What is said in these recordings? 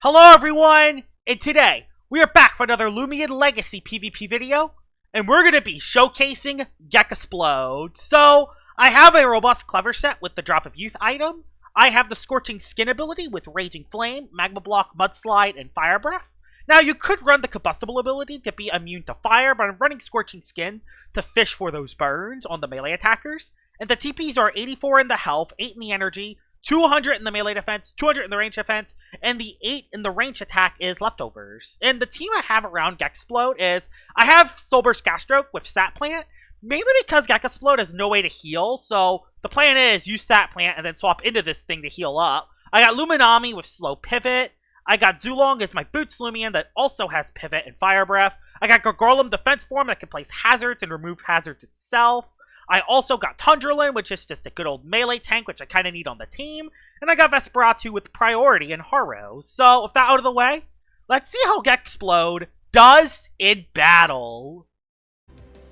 Hello everyone, and today we are back for another Loomian Legacy PvP video, and we're going to be showcasing Geksplode. So, I have a robust clever set with the Drop of Youth item. I have the Scorching Skin ability with Raging Flame, Magma Block, Mudslide, and Fire Breath. Now, you could run the Combustible ability to be immune to fire, but I'm running Scorching Skin to fish for those burns on the melee attackers. And the TPs are 84 in the health, 8 in the energy, 200 in the melee defense, 200 in the range defense, and the 8 in the range attack is leftovers. And the team I have around Geksplode is, I have Soulburst Gasstroke with Sat Plant, mainly because Geksplode has no way to heal, so the plan is use Sat Plant and then swap into this thing to heal up. I got Loomian with Slow Pivot. I got Zulong as my Boots Loomian that also has Pivot and Fire Breath. I got Gargolem Defense Form that can place hazards and remove hazards itself. I also got Tundralin, which is just a good old melee tank, which I kind of need on the team. And I got Vesperatu with Priority and Haro. So, with that out of the way, let's see how Geksplode does in battle.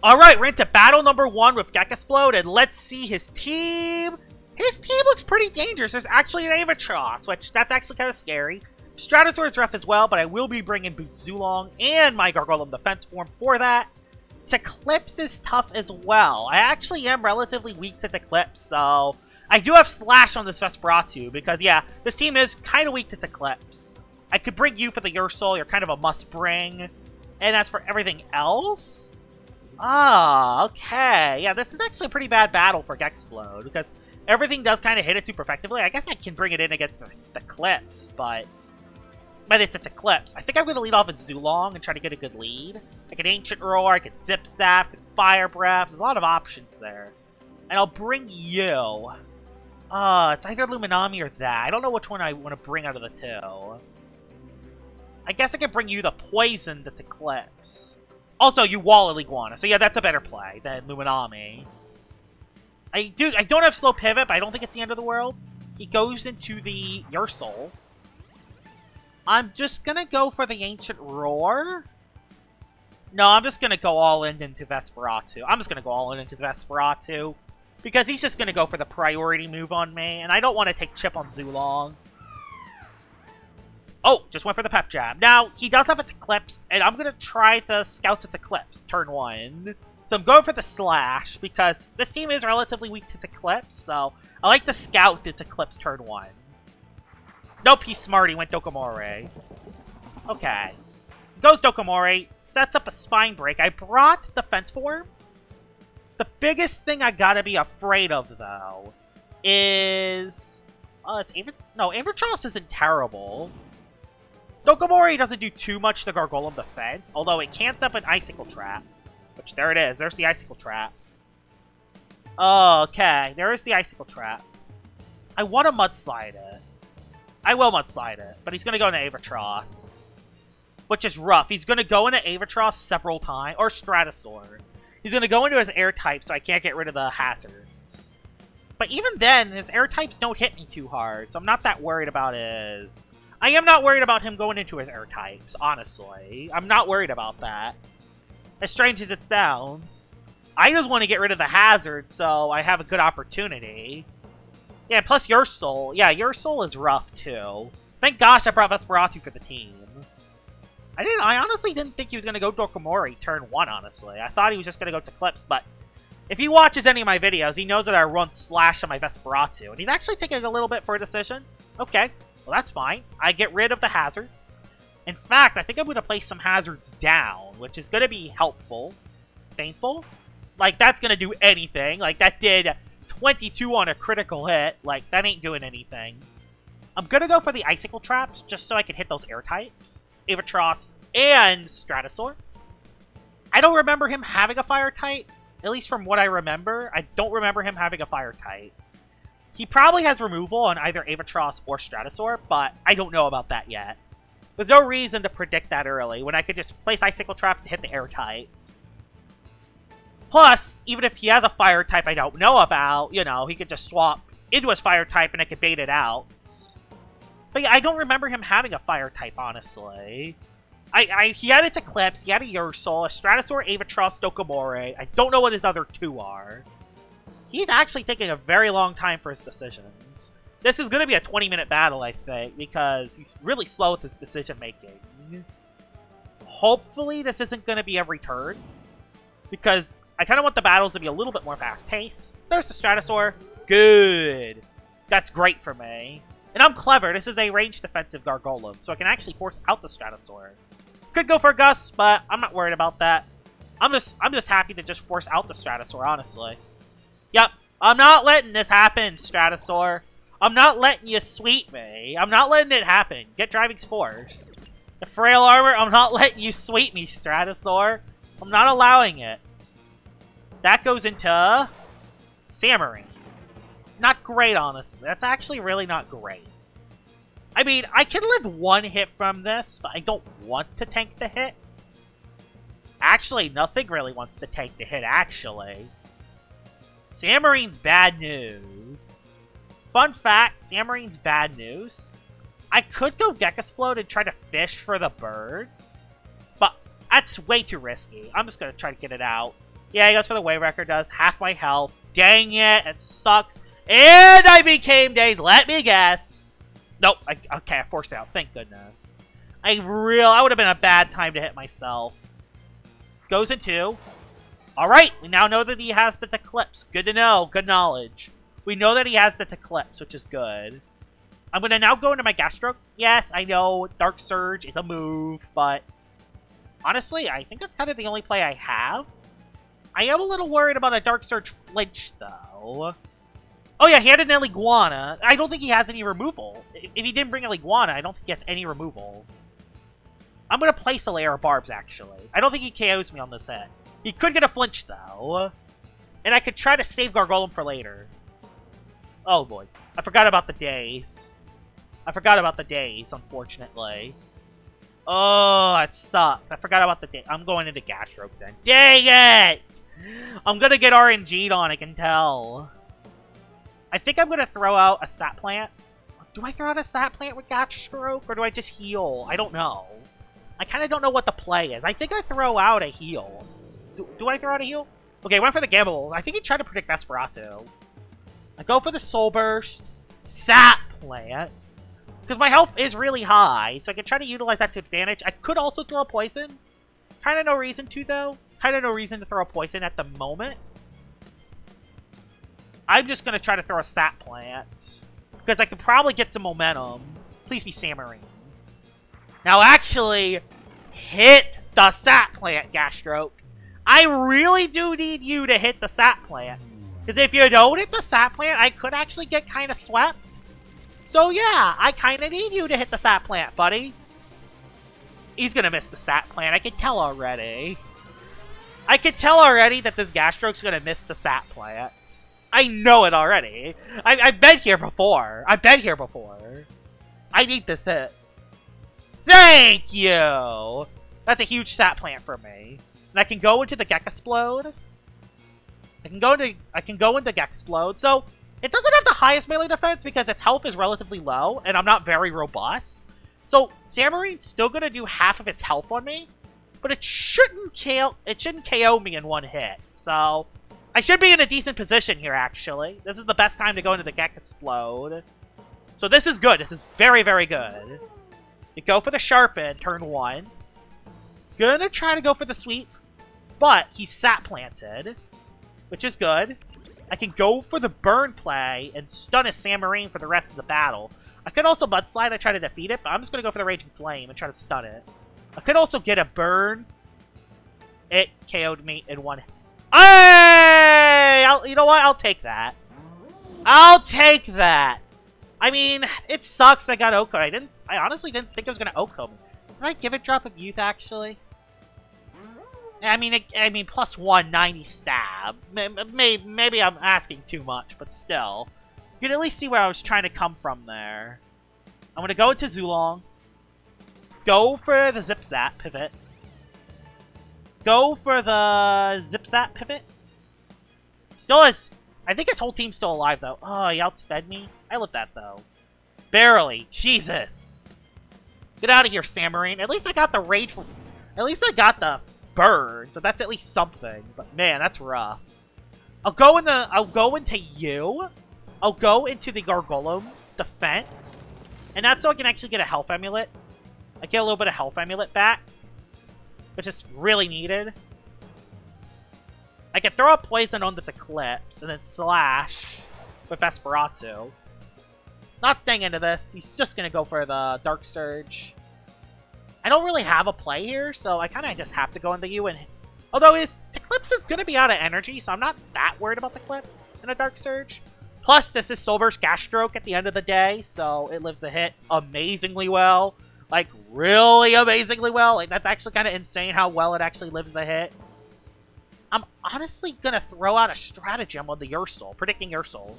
Alright, we're into battle number 1 with Geksplode, and let's see his team. His team looks pretty dangerous. There's actually an Avatros, which that's actually kind of scary. Stratos is rough as well, but I will be bringing Boots Zulong and my Gargolem Defense Form for that. Eclipse is tough as well. I actually am relatively weak to Eclipse, so I do have Slash on this Vesperatu because, yeah, this team is kind of weak to Eclipse. I could bring you for the Ursul. You're kind of a must-bring. And as for everything else... okay. Yeah, this is actually a pretty bad battle for Geksplode because everything does kind of hit it super effectively. I guess I can bring it in against the Eclipse, but it's an Eclipse. I think I'm going to lead off with Zulong and try to get a good lead. I can Ancient Roar, I can Zip Zap, and Fire Breath. There's a lot of options there. And I'll bring you. It's either Luminami or that. I don't know which one I want to bring out of the two. I guess I can bring you the Poison that's Eclipse. Also, you Wall Iguana. So yeah, that's a better play than Luminami. I don't have Slow Pivot, but I don't think it's the end of the world. He goes into the Ursul. I'm just gonna go for the Ancient Roar. No, I'm just gonna go all in into Vesperatu. I'm just gonna go all in into Vesperatu. Because he's just gonna go for the priority move on me, and I don't want to take chip on Zulong. Oh, just went for the Pep Jab. Now, he does have its Eclipse, and I'm gonna try to scout its Eclipse, turn 1. So I'm going for the Slash, because this team is relatively weak to Eclipse, so I like to scout its Eclipse turn 1. Nope, he's smart. He went Dokomore. Okay. Goes Dokomore. Sets up a Spine Break. I brought Defense Form. The biggest thing I gotta be afraid of, though, is... it's no, Avatros isn't terrible. Dokomore doesn't do too much to Gargolem defense, although it can set up an Icicle Trap. Which, there it is. There's the Icicle Trap. Okay, there is the Icicle Trap. I want to Mudslide it. I will Mudslide it, but he's going to go into Avatros. Which is rough. He's going to go into Avatros several times, or Stratosaur. He's going to go into his air type, so I can't get rid of the hazards. But even then, his air types don't hit me too hard, so I'm not that worried about his... I am not worried about him going into his air types, honestly. I'm not worried about that. As strange as it sounds. I just want to get rid of the hazards, so I have a good opportunity. Yeah, plus Ursul. Yeah, Ursul is rough, too. Thank gosh I brought Vesperatu for the team. I honestly didn't think he was going to go Dokomori turn 1, honestly. I thought he was just going to go to Eclipse, but if he watches any of my videos, he knows that I run Slash on my Vesperatu, and he's actually taking a little bit for a decision. Okay, well that's fine. I get rid of the hazards. In fact, I think I'm going to place some hazards down, which is going to be helpful. Painful? Like, that's going to do anything. Like, that did 22 on a critical hit. Like, that ain't doing anything. I'm going to go for the Icicle Traps, just so I can hit those air types. Avatros and Stratosaur. I don't remember him having a fire type. At least from what I remember. I don't remember him having a fire type. He probably has removal on either Avatros or Stratosaur, but I don't know about that yet. There's no reason to predict that early, when I could just place Icicle Traps to hit the air types. Plus, even if he has a fire type I don't know about, you know, he could just swap into his fire type and I could bait it out. But yeah, I don't remember him having a fire type, honestly. He had its Eclipse, he had a Ursul, a Stratosaur, Avatros, Dokomore. I don't know what his other two are. He's actually taking a very long time for his decisions. This is going to be a 20-minute battle, I think, because he's really slow with his decision-making. Hopefully, this isn't going to be every turn, because I kind of want the battles to be a little bit more fast-paced. There's the Stratosaur. Good. That's great for me. And I'm clever. This is a ranged defensive Gargolem, so I can actually force out the Stratosaur. Could go for a Gust, but I'm not worried about that. I'm just happy to just force out the Stratosaur, honestly. Yep. I'm not letting this happen, Stratosaur. I'm not letting you sweep me. I'm not letting it happen. Get Driving's Force. The Frail Armor, I'm not letting you sweep me, Stratosaur. I'm not allowing it. That goes into Samarine. Not great, honestly. That's actually really not great. I mean, I can live one hit from this, but I don't want to tank the hit. Actually, nothing really wants to tank the hit, actually. Samarine's bad news. Fun fact, Samarine's bad news. I could go Geksplode and try to fish for the bird, but that's way too risky. I'm just going to try to get it out. Yeah, he goes for the Wave Wrecker, does half my health. Dang it, it sucks. And I became dazed, let me guess. Nope, okay, I forced it out, thank goodness. I would have been a bad time to hit myself. Goes into. Alright, we now know that he has the Eclipse. Good to know, good knowledge. We know that he has the Eclipse, which is good. I'm going to now go into my Gastroke. Yes, I know, Dark Surge is a move, but honestly, I think that's kind of the only play I have. I am a little worried about a Dark Surge flinch, though. Oh yeah, he had an Iguana. I don't think he has any removal. If he didn't bring an Iguana, I don't think he has any removal. I'm going to place a layer of Barbs, actually. I don't think he KOs me on this hit. He could get a flinch, though. And I could try to save Gargolem for later. Oh, boy. I forgot about the days. I forgot about the days, unfortunately. Oh, that sucks. I forgot about the day. I'm going into Gastroke, then. Dang it! I'm going to get RNG'd on, I can tell. I think I'm going to throw out a Sap Plant. Do I throw out a Sap Plant with Gastroke, or do I just heal? I don't know. I kind of don't know what the play is. I think I throw out a heal. Do I throw out a heal? Okay, I went for the Gamble. I think he tried to predict Desperado. I go for the Soul Burst. Sap Plant. Because my health is really high, so I can try to utilize that to advantage. I could also throw a Poison. Kind of no reason to, though. Kind of no reason to throw a Poison at the moment. I'm just going to try to throw a Sap Plant. Because I could probably get some momentum. Please be Samarine. Now, actually, hit the Sap Plant, Gastroke. I really do need you to hit the Sap Plant. Because if you don't hit the Sap Plant, I could actually get kind of swept. So yeah, I kind of need you to hit the Sap Plant, buddy. He's going to miss the Sap Plant. I can tell already. I can tell already that this Gastroke's going to miss the Sap Plant. I know it already. I've been here before. I've been here before. I need this hit. Thank you! That's a huge Sap Plant for me. And I can go into the Geksplode. I can go into Geksplode. So, it doesn't have the highest melee defense because its health is relatively low, and I'm not very robust. So, Samarine's still going to do half of its health on me, but it shouldn't KO me in one hit. So, I should be in a decent position here, actually. This is the best time to go into the Geksplode. So this is good. This is very, very good. You go for the Sharpen, turn 1. Gonna try to go for the Sweep, but he's Sap Planted, which is good. I can go for the Burn play and stun a Samarine for the rest of the battle. I could also Mudslide and try to defeat it, but I'm just going to go for the Raging Flame and try to stun it. I could also get a Burn. It KO'd me in one. Hey! You know what? I'll take that. I'll take that. I mean, it sucks I got Oko. I honestly didn't think I was going to Oko me. Did I give it Drop of Youth, actually? I mean, plus 190 stab. Maybe I'm asking too much, but still. You can at least see where I was trying to come from there. I'm going to go into Zulong. Go for the Zip Zap pivot. Go for the Zip Zap pivot. Still is. I think his whole team's still alive, though. Oh, he outsped me. I lived that, though. Barely. Jesus. Get out of here, Samarine. At least I got the Rage. At least I got the Burn, so that's at least something. But man, that's rough. I'll go into you. I'll go into the Gargolem, defense. And that's so I can actually get a health amulet. I get a little bit of health amulet back, which is really needed. I can throw a poison on this Eclipse and then slash with Vesperatu. Not staying into this. He's just going to go for the Dark Surge. I don't really have a play here, so I kind of just have to go into you. And although his Eclipse is going to be out of energy, so I'm not that worried about the Eclipse and a Dark Surge. Plus, this is Soulburst Gas Stroke at the end of the day, so it lives the hit amazingly well. Like, really amazingly well. Like, that's actually kind of insane how well it actually lives the hit. I'm honestly going to throw out a stratagem on the Ursul, predicting Ursul.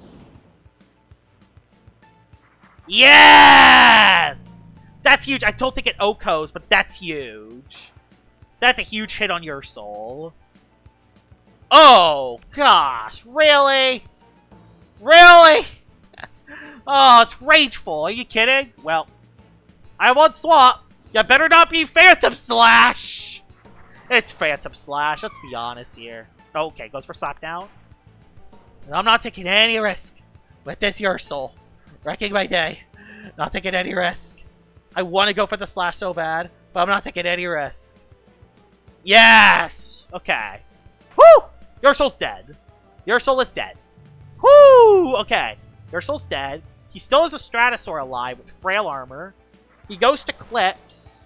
Yes! That's huge. I don't think it Okos, but that's huge. That's a huge hit on Ursul. Oh, gosh. Really? Really? Oh, it's rageful. Are you kidding? Well, I won't swap. You better not be Phantom Slash. It's Phantom Slash. Let's be honest here. Okay, goes for slap down. And I'm not taking any risk with this Ursul. Wrecking my day. Not taking any risk. I want to go for the slash so bad, but I'm not taking any risk. Yes! Okay. Woo! Ursul's dead. Ursul is dead. Woo! Okay. Ursul's dead. He still has a Stratosaur alive with frail armor. He goes to Eclipse.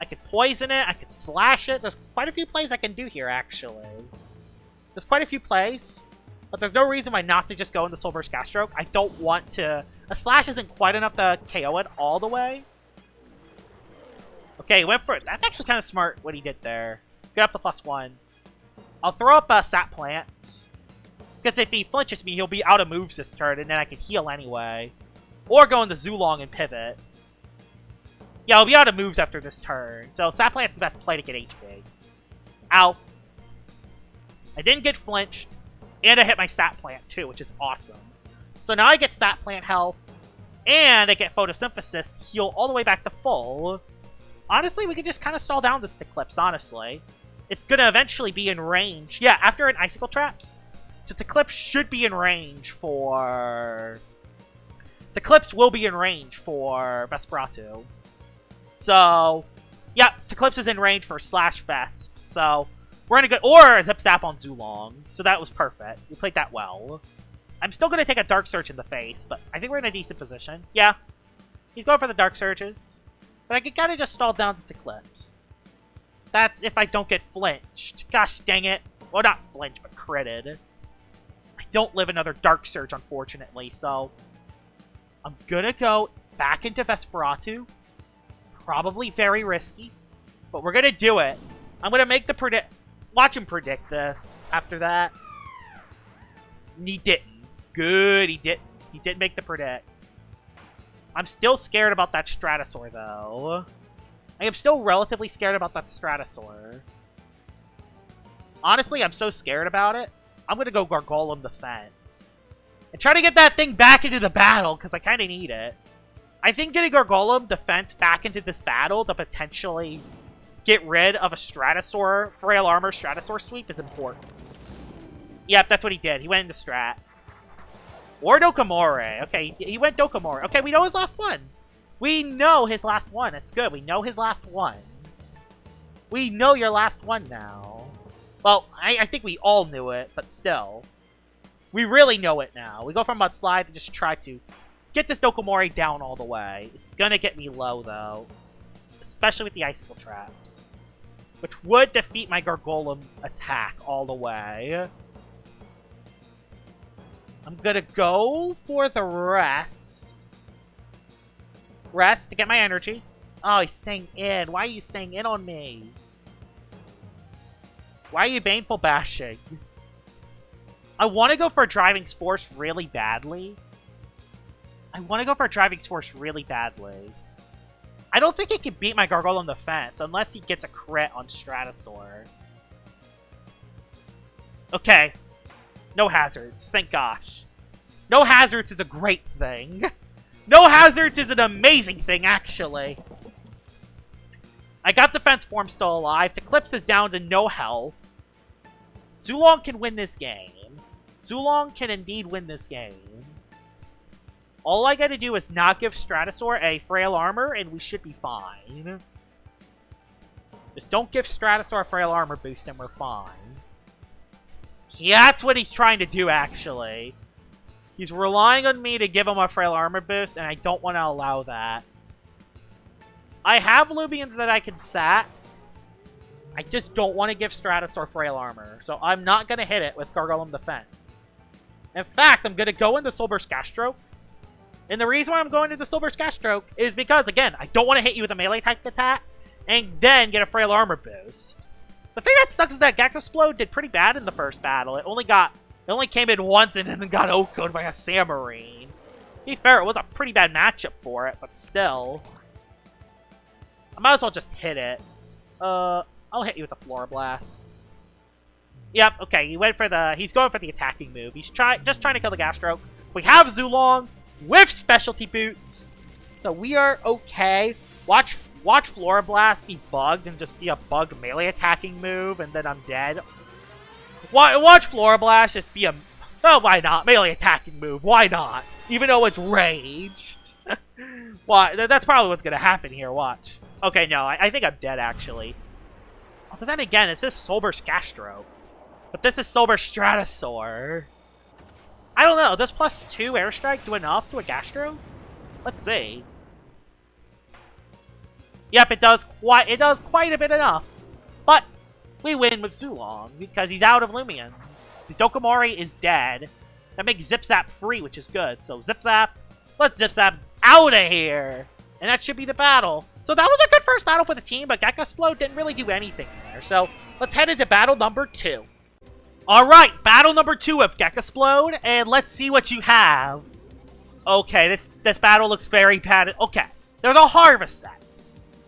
I could poison it. I could slash it. There's quite a few plays I can do here, actually. There's quite a few plays. But there's no reason why not to just go into Soulburst Gas Stroke. I don't want to... A slash isn't quite enough to KO it all the way. Okay, he went for it. That's actually kind of smart what he did there. Get up to +1. I'll throw up a Sap Plant. Because if he flinches me, he'll be out of moves this turn, and then I can heal anyway. Or go into Zulong and pivot. Yeah, I'll be out of moves after this turn. So Sap Plant's the best play to get HP. Ow. I didn't get flinched. And I hit my Sap Plant too, which is awesome. So now I get Sap Plant health. And I get Photosynthesis to heal all the way back to full. Honestly, we could just kind of stall down this Eclipse, honestly. It's going to eventually be in range. Yeah, after an Icicle Traps. So Eclipse should be in range for... Eclipse will be in range for Vesperatu. So, yeah, Eclipse is in range for Slash Vesp. So, we're in a good... Or Zip Zap on Zulong. So that was perfect. We played that well. I'm still going to take a Dark Surge in the face, but I think we're in a decent position. Yeah, he's going for the Dark Surges. But I can kind of just stall down to Eclipse. That's if I don't get flinched. Gosh dang it. Well, not flinched, but critted. I don't live another Dark Surge, unfortunately, so... I'm going to go back into Vesperatu. Probably very risky, but we're going to do it. I'm going to make the predict... Watch him predict this after that. He didn't. Good, he didn't. He did make the predict. I'm still scared about that Stratosaur, though. I am still relatively scared about that Stratosaur. Honestly, I'm so scared about it. I'm going to go Gargolem Defense. And try to get that thing back into the battle, because I kind of need it. I think getting Gargolem Defense back into this battle to potentially get rid of a Stratosaur, Frail Armor Stratosaur sweep is important. Yep, that's what he did. He went into Strat. Or Dokomore. Okay, he went Dokomore. Okay, we know his last one. We know his last one. That's good. We know his last one. We know your last one now. Well, I think we all knew it, but still. We really know it now. We go for Mudslide and just try to get this Dokomore down all the way. It's gonna get me low, though. Especially with the Icicle Traps. Which would defeat my Gargolem attack all the way. I'm gonna go for the rest. Rest to get my energy. Oh, he's staying in. Why are you staying in on me? Why are you Baneful Bashing? I want to go for Driving Force really badly. I don't think he can beat my Gargolem Defense unless he gets a crit on Stratosaur. Okay. No hazards. Thank gosh. No hazards is a great thing. No hazards is an amazing thing, actually. I got Defense Form still alive. Eclipse is down to no health. Zulong can win this game. Zulong can indeed win this game. All I gotta do is not give Stratosaur a frail armor, and we should be fine. Just don't give Stratosaur a frail armor boost, and we're fine. Yeah, that's what he's trying to do, actually. He's relying on me to give him a frail armor boost, and I don't want to allow that. I have Loomians that I can sack. I just don't want to give Stratosaur frail armor, so I'm not going to hit it with Gargolem Defense. In fact, I'm going to go into Soul Burst Gasstroke. And the reason why I'm going into Soul Burst Gasstroke is because, again, I don't want to hit you with a melee type attack and then get a frail armor boost. The thing that sucks is that Geksplode did pretty bad in the first battle. It only came in once and then got OHKO'd by a Samarine. To be fair, it was a pretty bad matchup for it, but still. I might as well just hit it. I'll hit you with a Flora Blast. Yep, okay, he's going for the attacking move. He's just trying to kill the Gasstroke. We have Zulong with specialty boots. So we are okay. Watch Flora Blast be bugged and just be a bugged melee attacking move, and then I'm dead. Watch Flora Blast just be a... Oh, why not? Melee attacking move. Why not? Even though it's raged. Why? That's probably what's going to happen here. Watch. Okay, no. I think I'm dead, actually. But then again, it says Soul Burst Gasstroke. But this is Soul Burst Stratosaur. I don't know. Does +2 Airstrike do enough to a Gasstroke? Let's see. Yep, it does quite a bit enough. But we win with Zulong because he's out of Loomians. The Dokomori is dead. That makes Zip Zap free, which is good. So Zip Zap, let's Zip Zap out of here. And that should be the battle. So that was a good first battle for the team, but Geksplode didn't really do anything there. So let's head into battle number 2. Alright, battle number 2 of Geksplode, and let's see what you have. Okay, this battle looks very bad. Okay, there's a Harvest Set.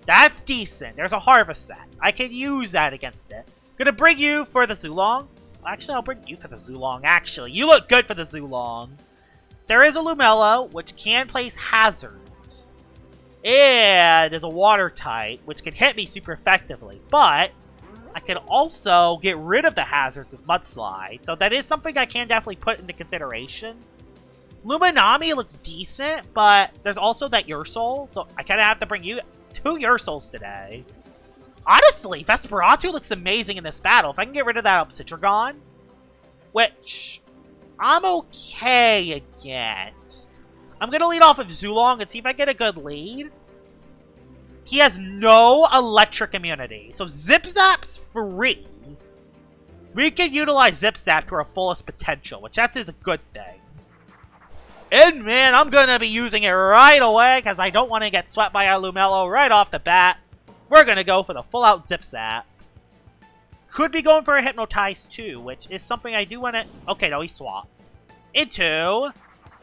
That's decent. There's a Harvest Set. I can use that against it. Gonna bring you for the Zulong. Actually, I'll bring you for the Zulong, actually. You look good for the Zulong. There is a Lumello, which can place hazards. And there's a Water type, which can hit me super effectively. But I can also get rid of the hazards with Mudslide. So that is something I can definitely put into consideration. Luminami looks decent, but there's also that Ursul. So I kind of have to bring you 2 Ursuls today. Honestly, Vesperatu looks amazing in this battle. If I can get rid of that Obsidian, which I'm okay against. I'm going to lead off of Zulong and see if I get a good lead. He has no electric immunity, so Zip Zap's free. We can utilize Zip Zap to our fullest potential, which that's a good thing. And man, I'm going to be using it right away because I don't want to get swept by a Lumello right off the bat. We're going to go for the full-out Zip Zap. Could be going for a Hypnotize too, which is something I do want to... Okay, no, he swapped. Into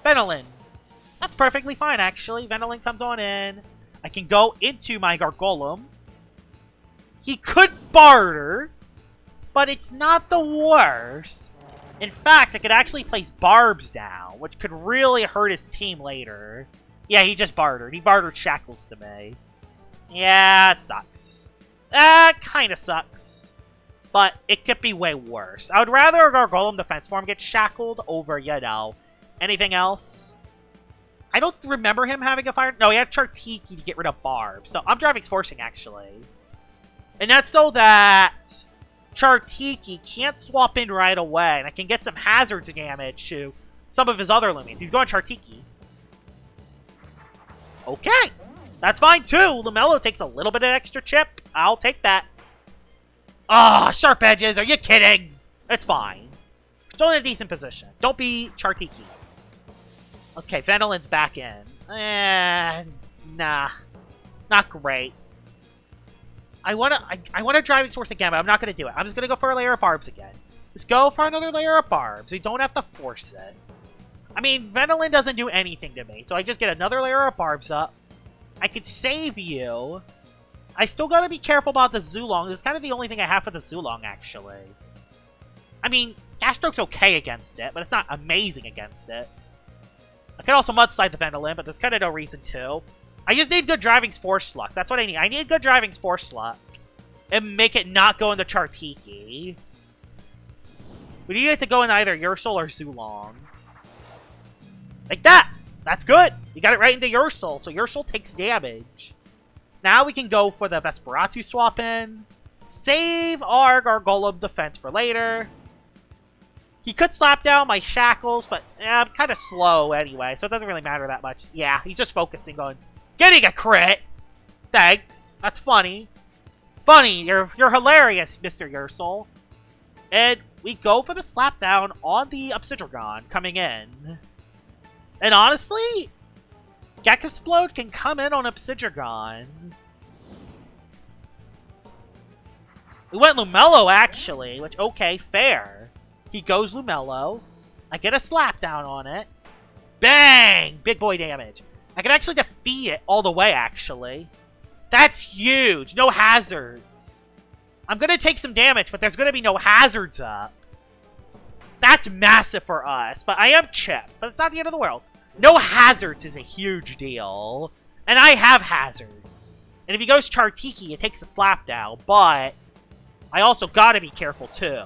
Venolin. That's perfectly fine, actually. Venolin comes on in. I can go into my Gargolem. He could barter, but it's not the worst. In fact, I could actually place Barbs down, which could really hurt his team later. Yeah, he just bartered. He bartered Shackles to me. Yeah, it sucks. That kind of sucks. But it could be way worse. I would rather a Gargolem defense form get shackled over, you know, anything else. I don't remember him having a fire... No, he had Chartiki to get rid of Barb. So I'm driving Forcing, actually. And that's so that Chartiki can't swap in right away. And I can get some hazards damage to some of his other Loomians. He's going Chartiki. Okay. That's fine, too. Lumello takes a little bit of extra chip. I'll take that. Ah, sharp edges. Are you kidding? It's fine. Still in a decent position. Don't be Chartiki. Okay, Venolin's back in. Nah. Not great. I wanna Driving Force again, but I'm not gonna do it. I'm just gonna go for a layer of Barbs again. Just go for another layer of Barbs. We don't have to force it. I mean, Venolin doesn't do anything to me, so I just get another layer of Barbs up. I could save you. I still gotta be careful about the Zulong. It's kind of the only thing I have for the Zulong, actually. I mean, Gasstroke's okay against it, but it's not amazing against it. I could also Mudslide the Venolin, but there's kind of no reason to. I just need good Driving Force luck. That's what I need. I need good Driving Force luck. And make it not go into Chartiki. We need it to go in either Ursul or Zulong. Like that! That's good. You got it right into Ursul, so Ursul takes damage. Now we can go for the Vesperatu swap in. Save our Gargolem defense for later. He could slap down my shackles, but I'm kind of slow anyway, so it doesn't really matter that much. Yeah, he's just focusing on getting a crit. Thanks. That's funny. Funny. You're hilarious, Mr. Ursul. And we go for the slapdown on the Obsidragon coming in. And honestly, Geksplode can come in on Obsidragon. We went Lumello, actually, which, okay, fair. He goes Lumello. I get a slapdown on it. Bang! Big boy damage. I can actually defeat it all the way, actually. That's huge. No hazards. I'm going to take some damage, but there's going to be no hazards up. That's massive for us, but I am chipped. But it's not the end of the world. No hazards is a huge deal. And I have hazards. And if he goes Chartiki, it takes a slapdown, but I also got to be careful, too.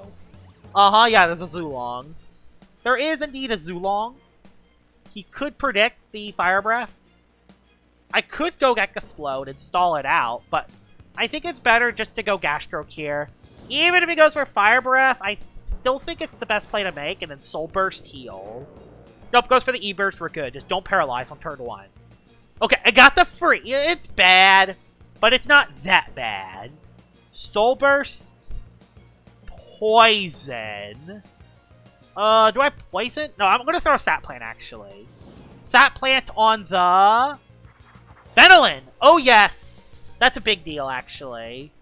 Yeah, there's a Zulong. There is indeed a Zulong. He could predict the Fire Breath. I could go Geksplode and stall it out, but I think it's better just to go Gastroke here. Even if he goes for Fire Breath, I still think it's the best play to make, and then Soul Burst heal. Nope, goes for the E-Burst, we're good. Just don't paralyze on turn 1. Okay, I got the free. It's bad, but it's not that bad. Soul Burst. Poison. Do I poison? No, I'm going to throw a Sap Plant, actually. Sap Plant on the Venolin. Oh, yes. That's a big deal, actually.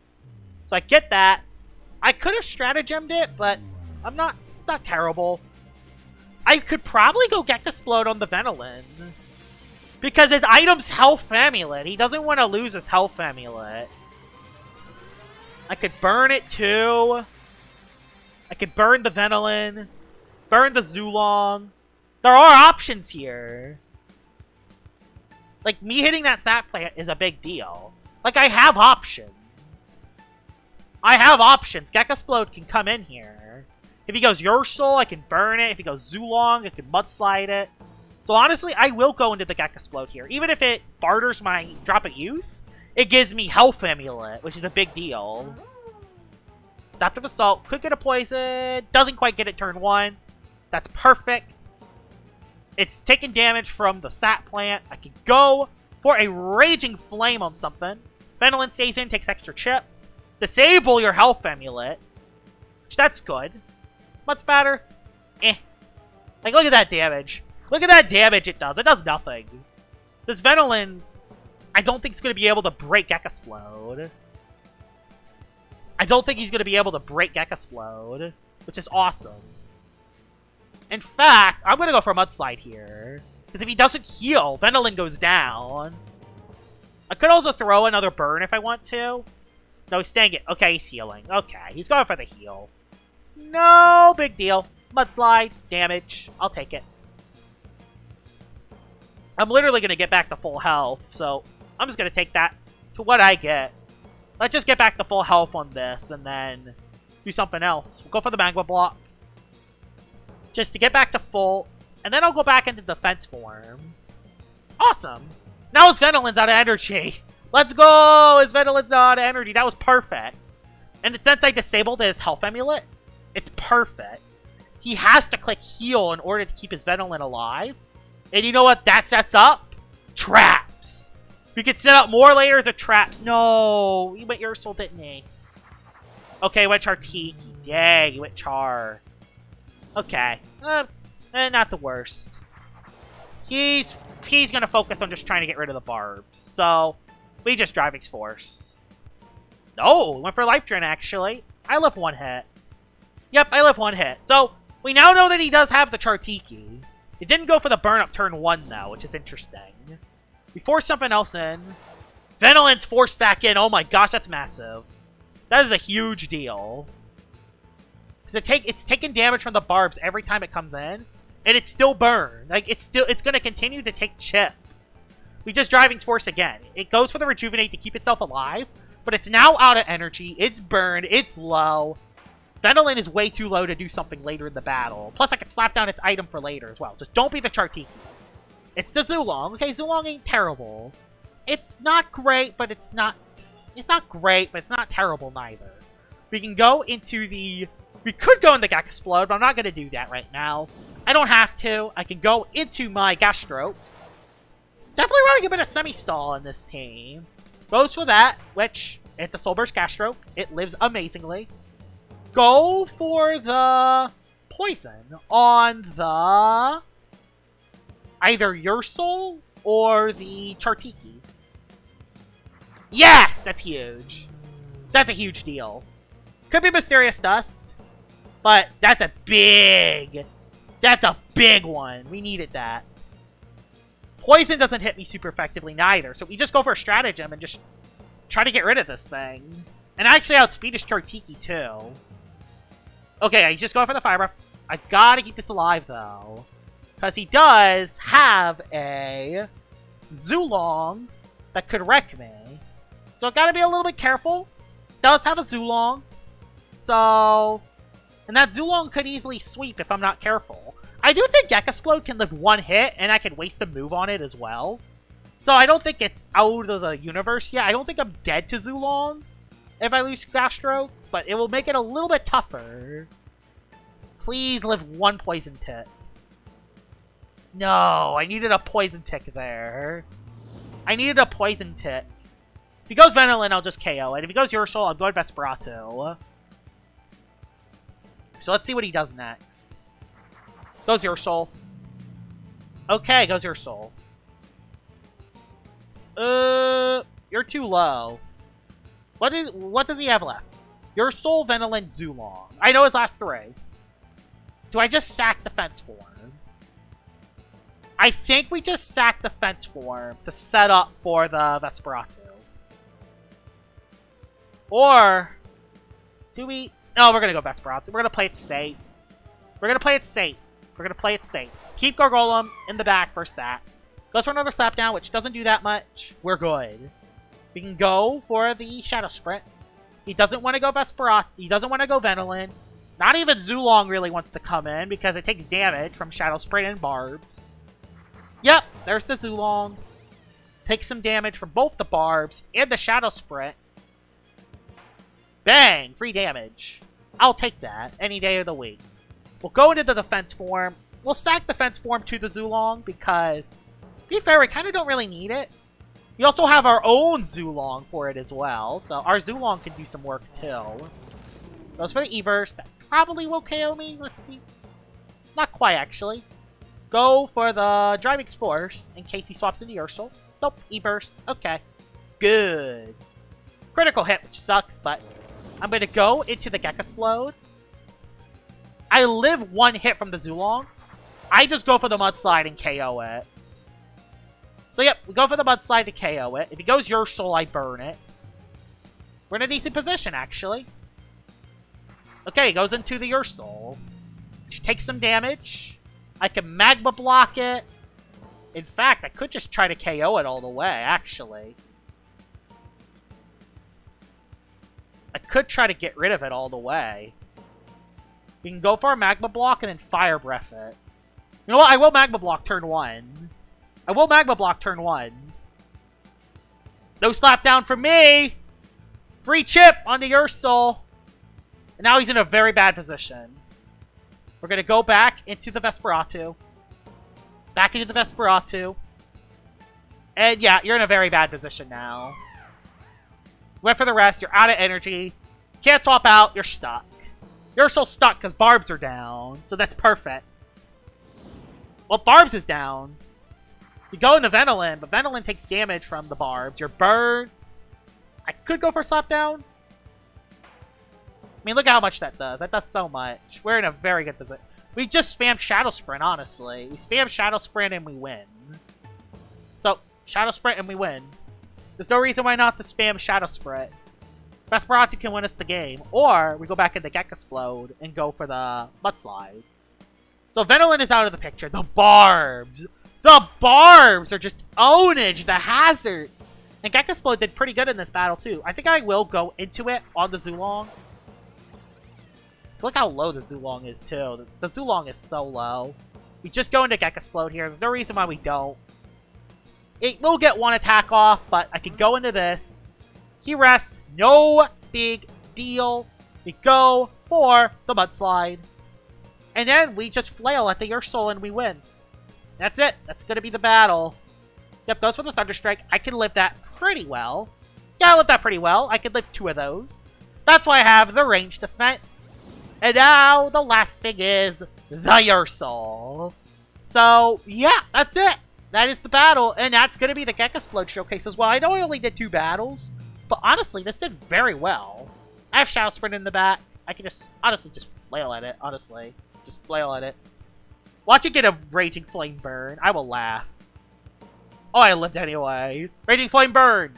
So I get that. I could have stratagemmed it, but I'm not. It's not terrible. I could probably go Geksplode on the Venolin. Because his item's Health Amulet. He doesn't want to lose his Health Amulet. I could burn it, too. I could burn the Venolin. Burn the Zulong. There are options here. Like, me hitting that Sap Plant is a big deal. Like, I have options. I have options. Geksplode can come in here. If he goes Ursul, I can burn it. If he goes Zulong, I can mudslide it. So honestly, I will go into the Geksplode here. Even if it barters my Drop of Youth, it gives me Health Amulet, which is a big deal. Adaptive Assault could get a poison. Doesn't quite get it turn 1. That's perfect. It's taking damage from the Sap Plant. I could go for a Raging Flame on something. Venolin stays in, takes extra chip. Disable your Health Amulet. Which, that's good. Mud Spatter? Eh. Like, look at that damage. Look at that damage it does. It does nothing. This Venolin, I don't think is going to be able to break Geksplode. I don't think he's going to be able to break Geksplode, which is awesome. In fact, I'm going to go for a Mudslide here. Because if he doesn't heal, Venolin goes down. I could also throw another burn if I want to. No, he's staying it. Okay, he's healing. Okay, he's going for the heal. No big deal. Mudslide, damage. I'll take it. I'm literally going to get back to full health, so I'm just going to take that to what I get. Let's just get back to full health on this, and then do something else. We'll go for the Magma Block. Just to get back to full, and then I'll go back into defense form. Awesome. Now his Venolin's out of energy. Let's go! His Venolin's out of energy. That was perfect. And since I disabled his Health Amulet, it's perfect. He has to click heal in order to keep his Venolin alive. And you know what that sets up? Traps! We could set up more layers of traps. No! He went Ursul, didn't he? Okay, he went Chartiki. Dang, he went Char. Okay. Not the worst. He's gonna focus on just trying to get rid of the barbs. So, we just Driving Force. No! Went for Life Drain, actually. I live 1 hit. Yep, I live 1 hit. So, we now know that he does have the Chartiki. It didn't go for the burn up turn 1, though, which is interesting. We forced something else in. Venolin's forced back in. Oh my gosh, that's massive. That is a huge deal. It's taking damage from the barbs every time it comes in, and it's still burned. Like, it's going to continue to take chip. We just Driving Force again. It goes for the Rejuvenate to keep itself alive, but it's now out of energy. It's burned. It's low. Venolin is way too low to do something later in the battle. Plus, I could slap down its item for later as well. Just don't be the Chartiki. It's the Zulong. Okay, Zulong ain't terrible. It's not great, but it's not... It's not great, but it's not terrible neither. We can go into the... We could go into Geksplode, but I'm not going to do that right now. I don't have to. I can go into my Gastro. Definitely running a bit of semi-stall in this team. Goes for that, which... It's a Soul Burst Gastro. It lives amazingly. Go for the... Poison on the... Either your soul or the Chartiki. Yes! That's huge. That's a huge deal. Could be Mysterious Dust, but that's a big one. We needed that. Poison doesn't hit me super effectively neither, so we just go for a stratagem and just try to get rid of this thing. And I actually outspeed his Chartiki too. Okay, I just go for the Fire Breath. I gotta keep this alive though. Because he does have a Zulong that could wreck me. So I gotta be a little bit careful. Does have a Zulong. So... And that Zulong could easily sweep if I'm not careful. I do think Geksplode can live one hit, and I can waste a move on it as well. So I don't think it's out of the universe yet. I don't think I'm dead to Zulong if I lose Gastro. But it will make it a little bit tougher. Please live one Poison Tick. No, I needed a Poison Tick there. I needed a Poison Tick. If he goes Venolin, I'll just KO it. If he goes Ursul, I'll go to Vesperado. So let's see what he does next. Goes Ursul. Okay, goes Ursul. You're too low. What does he have left? Ursul, Venolin, Zulong. I know his last three. Do I just sack Defense Form? I think we just sack Defense Form to set up for the Vesperado. Or... Do we... No, we're gonna go Vesperado. We're gonna play it safe. We're gonna play it safe. We're gonna play it safe. Keep Gargolem in the back for a sack. Goes for another slap down, which doesn't do that much. We're good. We can go for the Shadow Sprint. He doesn't want to go Vesperado. He doesn't want to go Venolin. Not even Zulong really wants to come in because it takes damage from Shadow Sprint and Barbs. Yep, there's the Zulong. Takes some damage from both the Barbs and the Shadow Sprint. Bang! Free damage. I'll take that any day of the week. We'll go into the Defense Form. We'll sack Defense Form to the Zulong because, to be fair, we kind of don't really need it. We also have our own Zulong for it as well, so our Zulong can do some work too. Goes for the E-Burst. That probably will KO me. Let's see. Not quite, actually. Go for the Driving Force in case he swaps into Ursul. Nope, E-Burst. Okay. Good. Critical hit, which sucks, but I'm going to go into the Geksplode. I live one hit from the Zulong. I just go for the Mudslide and KO it. So yep, we go for the Mudslide to KO it. If he goes Ursul, I burn it. We're in a decent position, actually. Okay, he goes into the Ursul. Which takes some damage. I can Magma Block it. In fact, I could just try to KO it all the way, actually. I could try to get rid of it all the way. We can go for a Magma Block and then Fire Breath it. You know what? I will Magma Block turn 1. I will Magma Block turn 1. No slap down for me! Free chip on the Ursul. And now he's in a very bad position. We're going to go back into the Vesperado. Back into the Vesperado. And yeah, you're in a very bad position now. Went for the rest. You're out of energy. Can't swap out. You're stuck. You're so stuck because Barbs are down. So that's perfect. Well, Barbs is down. You go into Venolin, but Venolin takes damage from the Barbs. You're burned. I could go for slap down. I mean, look at how much that does. That does so much. We're in a very good position. We just spam Shadow Sprint, honestly. We spam Shadow Sprint and we win. So, Shadow Sprint and we win. There's no reason why not to spam Shadow Sprint. Vesperado can win us the game. Or, we go back into Geksplode and go for the Mudslide. So, Venolin is out of the picture. The Barbs! The Barbs are just ownage! The hazards! And Geksplode did pretty good in this battle, too. I think I will go into it on the Zulong. Look how low the Zulong is, too. The Zulong is so low. We just go into Geksplode here. There's no reason why we don't. It will get one attack off, but I can go into this. He rests. No big deal. We go for the mudslide. And then we just flail at the Ursul and we win. That's it. That's going to be the battle. Yep, goes for the Thunderstrike. I can live that pretty well. Yeah, I live that pretty well. I can live 2 of those. That's why I have the range defense. And now the last thing is the Ursul. So, yeah, that's it. That is the battle, and that's going to be the Geksplode showcase as well. I know I only did 2 battles, but honestly, this did very well. I have Shadow Sprint in the back. I can just, honestly, just flail at it, honestly. Just flail at it. Watch it get a Raging Flame burn. I will laugh. Oh, I lived anyway. Raging Flame burn!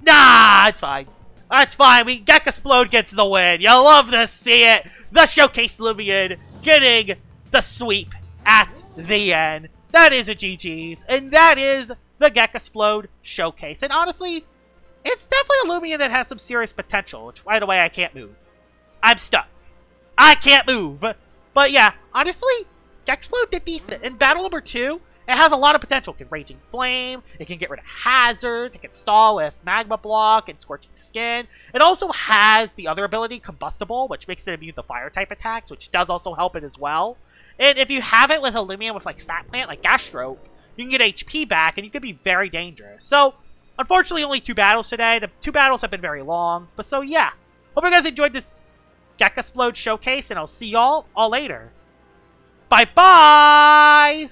Nah, it's fine. That's fine. Geksplode gets the win. You'll love to see it. The Showcase Loomian getting the sweep at the end. That is a GG's. And that is the Geksplode Showcase. And honestly, it's definitely a Loomian that has some serious potential. Which, by the way, I can't move. I'm stuck. I can't move. But yeah, honestly, Geksplode did decent. In battle number 2, it has a lot of potential. It can Raging Flame, it can get rid of hazards, it can stall with Magma Block and Scorching Skin. It also has the other ability, Combustible, which makes it immune to fire-type attacks, which does also help it as well. And if you have it with a Loomian with like Stat Plant, like Gas Stroke, you can get HP back and you can be very dangerous. So, unfortunately, only 2 battles today. The 2 battles have been very long. But so, yeah. Hope you guys enjoyed this Geksplode showcase, and I'll see y'all all later. Bye-bye!